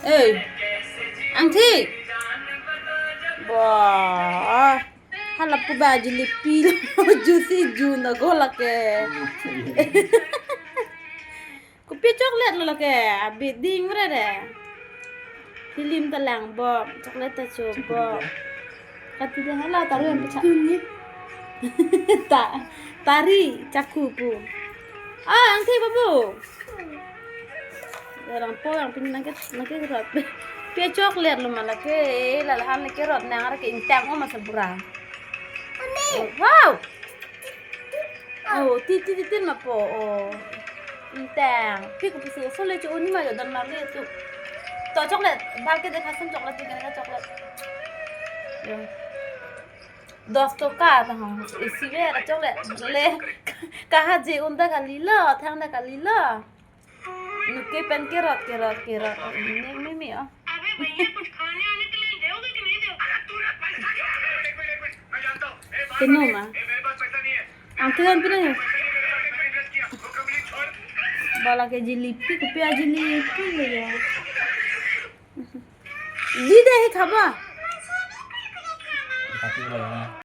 Ê, ăn thi. Wah, halap ko ba jilipi juicy june na go lake. Kopi coklat lo lake, biding mere. Film talang bo, coklat ta coba. Kati dia hala taru yang pecah. Tak, tari caku pu. Ah, ang thi babu. Orang po yang pin nake rot. Pia coklat lo malah ke lalahan ke rot nang ke intang o masal burang. Wow. Oh, titi na po. Oh. Intang. Pi ko piso so le chu ni ma yo dan ma le tu. To coklat, bal ke dekha sun coklat tinggal ka coklat. Yo. 10 टका त हम इसी वे चले ले कहा जे उनदा का लीला थांदा का लीला नुके pen के रात नहीं में अबे भैया कुछ खाने आने के लिए दोगे कि नहीं दोगे? अरे तूने पैसा क्या? एक मिनट मैं जानता हूं। किनो मा मेरे पास पैसा नहीं है। आंखे पे नहीं इन्वेस्ट किया। वो कंपनी छोड़। बाला के जिलीपी को प्याज जिलीपी ले गया दी दे खाबा